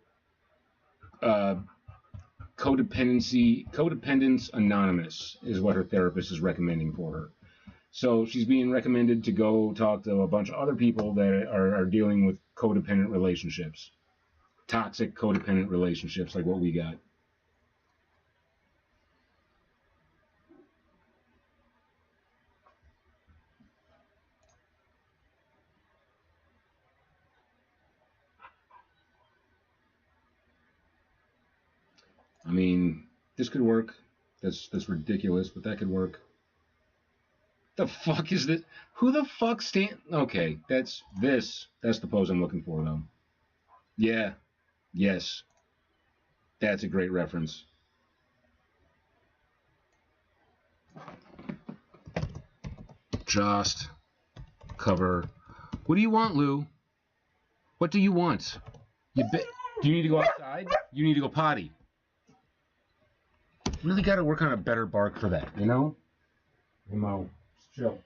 S1: Codependence Anonymous is what her therapist is recommending for her. So she's being recommended to go talk to a bunch of other people that are dealing with codependent relationships, toxic codependent relationships like what we got. I mean, this could work. That's ridiculous, but that could work. The fuck is this? Who the fuck stand? Okay, that's this. That's the pose I'm looking for, though. Yeah. Yes. That's a great reference. Just cover. What do you want, Lou? What do you want? Do you need to go outside? You need to go potty. Really got to work on a better bark for that, you know? Hey, Mo, chill.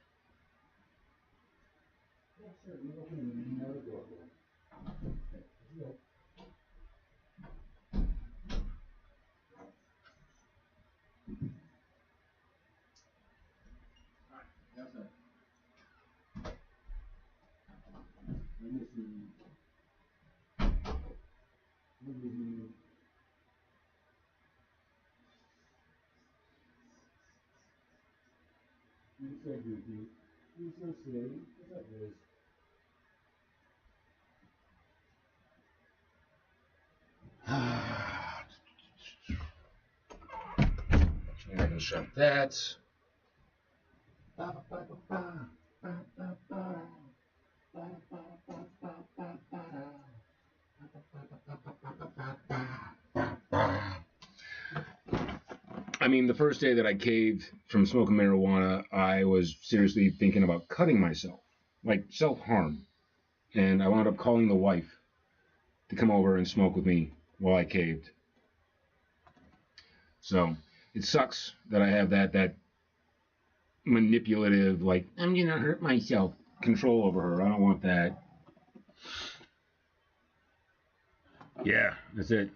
S1: You're so goofy. You're so silly. What's up, Liz? I'm gonna shut that. I mean, the first day that I caved from smoking marijuana, I was seriously thinking about cutting myself, like self-harm. And I wound up calling the wife to come over and smoke with me while I caved. So it sucks that I have that manipulative, like, I'm gonna hurt myself control over her. I don't want that. Yeah, that's it.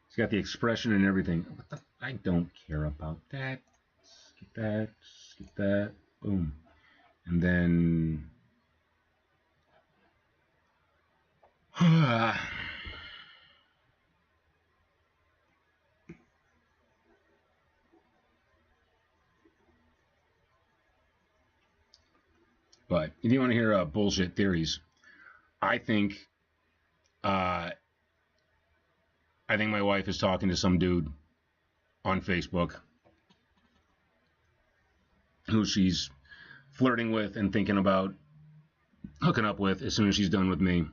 S1: It's got the expression and everything. What the? I don't care about that. Skip that. Skip that. Boom. And then. But if you want to hear bullshit theories, I think my wife is talking to some dude on Facebook who she's flirting with and thinking about hooking up with as soon as she's done with me.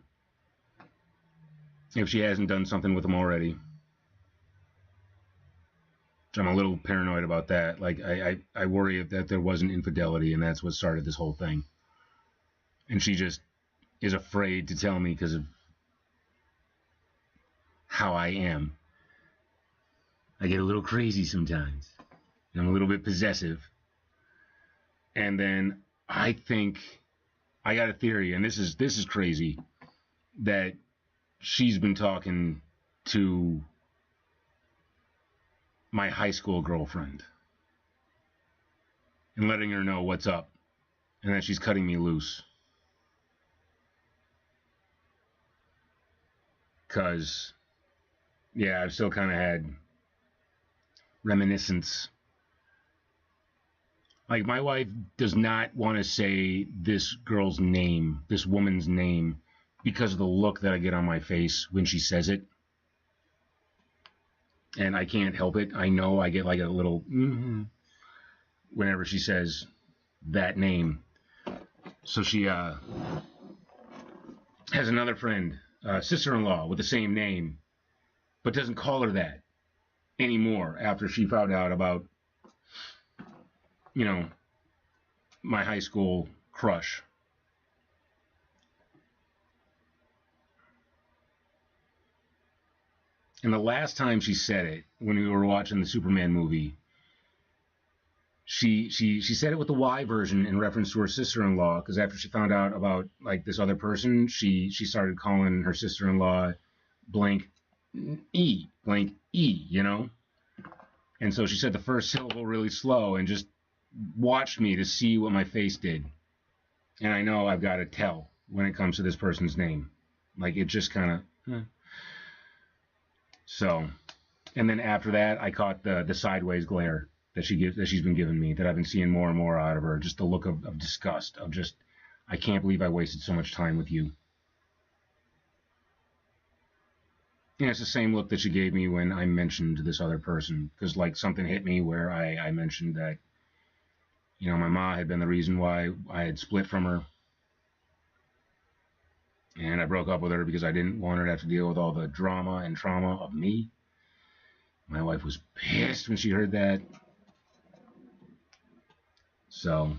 S1: If she hasn't done something with him already. I'm a little paranoid about that. Like, I worry that there wasn't infidelity and that's what started this whole thing. And she just is afraid to tell me because of how I am. I get a little crazy sometimes. I'm a little bit possessive. And then I think I got a theory, and this is crazy, that she's been talking to my high school girlfriend and letting her know what's up, and that she's cutting me loose. Because, yeah, I've still kind of had reminiscence. Like, my wife does not want to say this girl's name, this woman's name, because of the look that I get on my face when she says it. And I can't help it. I know I get like a little whenever she says that name. So she has another friend, sister-in-law with the same name, but doesn't call her that anymore after she found out about, you know, my high school crush. And the last time she said it, when we were watching the Superman movie, she said it with the Y version in reference to her sister-in-law, because after she found out about like this other person, she started calling her sister-in-law blank E, you know? And so she said the first syllable really slow and just watched me to see what my face did. And I know I've got to tell when it comes to this person's name. Like, it just kind of... So, and then after that, I caught the sideways glare that she's been giving me, that I've been seeing more and more out of her. Just the look of disgust, of just, I can't believe I wasted so much time with you. Yeah, it's the same look that she gave me when I mentioned this other person, because like something hit me where I mentioned that, you know, my ma had been the reason why I had split from her, and I broke up with her because I didn't want her to have to deal with all the drama and trauma of me. My wife was pissed when she heard that. So,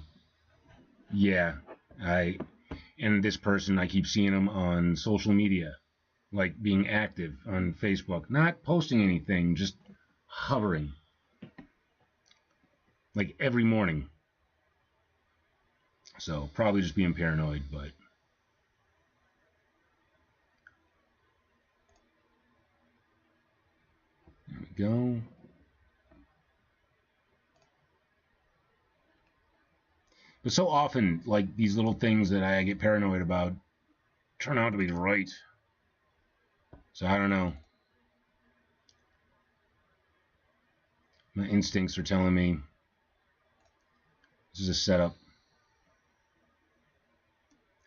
S1: yeah, I and this person, I keep seeing him on social media, like being active on Facebook, not posting anything, just hovering, like every morning. So probably just being paranoid, but there we go. But so often, like these little things that I get paranoid about turn out to be right. So I don't know. My instincts are telling me this is a setup.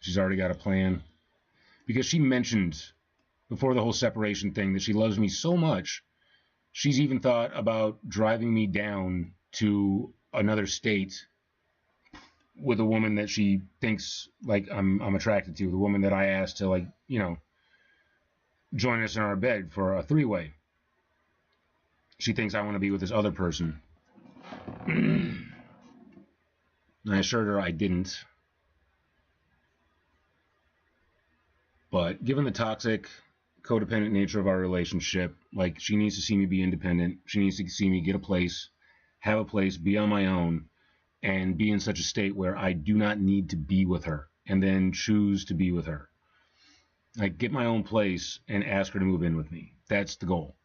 S1: She's already got a plan. Because she mentioned before the whole separation thing that she loves me so much, she's even thought about driving me down to another state with a woman that she thinks like I'm attracted to, the woman that I asked to, like, you know, join us in our bed for a three-way. She thinks I want to be with this other person. I assured her I didn't. But given the toxic, codependent nature of our relationship, like, she needs to see me be independent. She needs to see me get a place, have a place, be on my own, and be in such a state where I do not need to be with her and then choose to be with her. Like, get my own place and ask her to move in with me. That's the goal.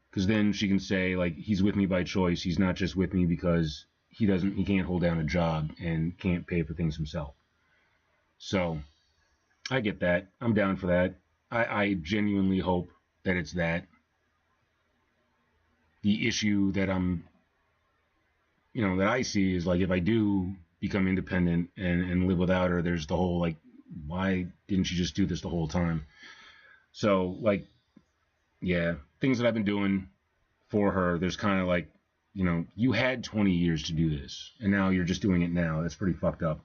S1: Because then she can say, like, he's with me by choice. He's not just with me because he can't hold down a job and can't pay for things himself. So I get that. I'm down for that. I genuinely hope that it's that. The issue that that I see is, like, if I do become independent and live without her, there's the whole, like, why didn't you just do this the whole time? So, like, yeah, things that I've been doing for her, there's kind of like, you had 20 years to do this, and now you're just doing it now. That's pretty fucked up.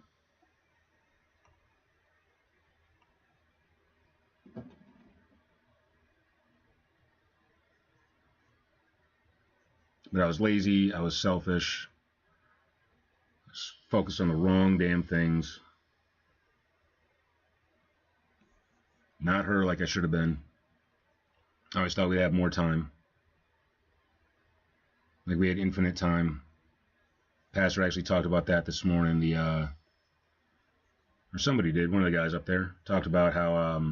S1: But I was lazy, I was selfish, I was focused on the wrong damn things. Not her like I should have been. I always thought we'd have more time. Like, we had infinite time. Pastor actually talked about that this morning. Or somebody did, one of the guys up there, talked about how,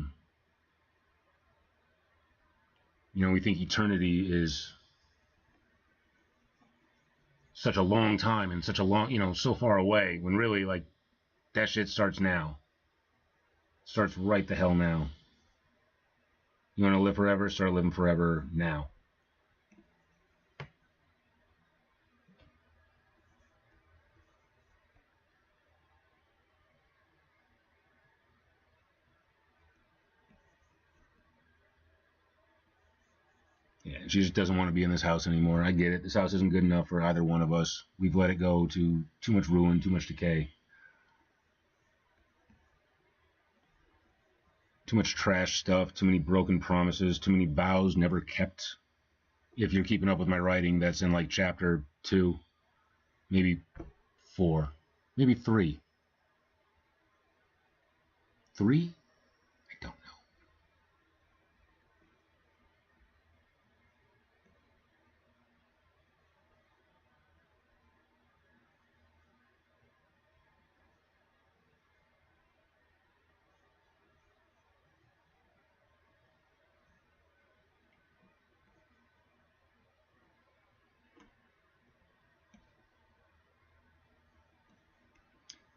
S1: we think eternity is such a long time and such a long, so far away, when really, like, that shit starts now. Starts right the hell now. You want to live forever? Start living forever now. Yeah, she just doesn't want to be in this house anymore. I get it. This house isn't good enough for either one of us. We've let it go to too much ruin, too much decay. Too much trash stuff, too many broken promises, too many vows never kept. If you're keeping up with my writing, that's in, like, chapter 2, maybe 4, maybe 3. 3? I don't know.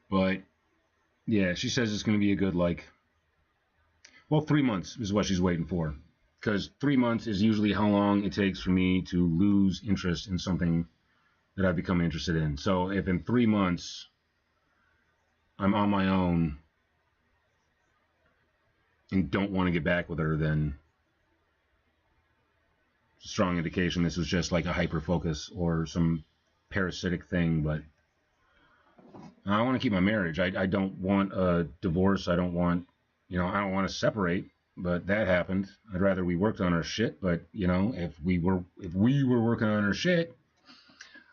S1: But yeah, she says it's going to be a good, like, well, 3 months is what she's waiting for. Because 3 months is usually how long it takes for me to lose interest in something that I've become interested in. So if in 3 months I'm on my own and don't want to get back with her, then It's a strong indication this was just like a hyper focus or some parasitic thing. But I want to keep my marriage. I don't want a divorce. I don't want, I don't want to separate. But that happened. I'd rather we worked on our shit. But if we were working on our shit,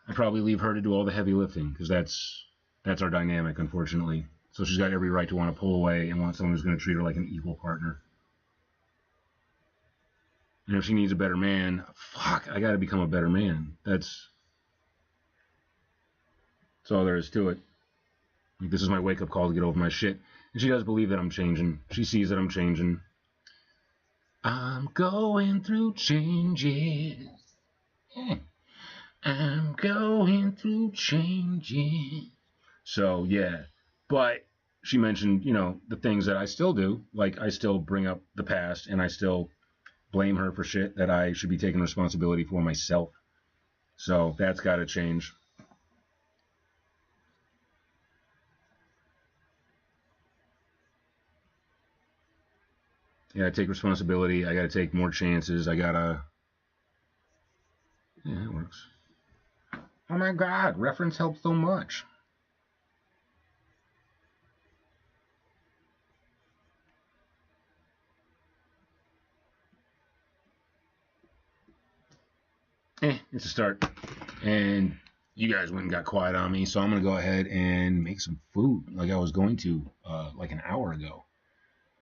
S1: I'd probably leave her to do all the heavy lifting, because that's our dynamic, unfortunately. So she's got every right to want to pull away and want someone who's going to treat her like an equal partner. And if she needs a better man, fuck, I got to become a better man. That's all there is to it. Like, this is my wake-up call to get over my shit. And she does believe that I'm changing. She sees that I'm changing. I'm going through changes. I'm going through changes. So, yeah. But she mentioned, the things that I still do. Like, I still bring up the past, and I still blame her for shit that I should be taking responsibility for myself. So, that's got to change. I gotta take responsibility. I gotta take more chances. I gotta... Yeah, it works. Oh my god, reference helps so much. It's a start. And you guys went and got quiet on me, so I'm gonna go ahead and make some food like I was going to like an hour ago.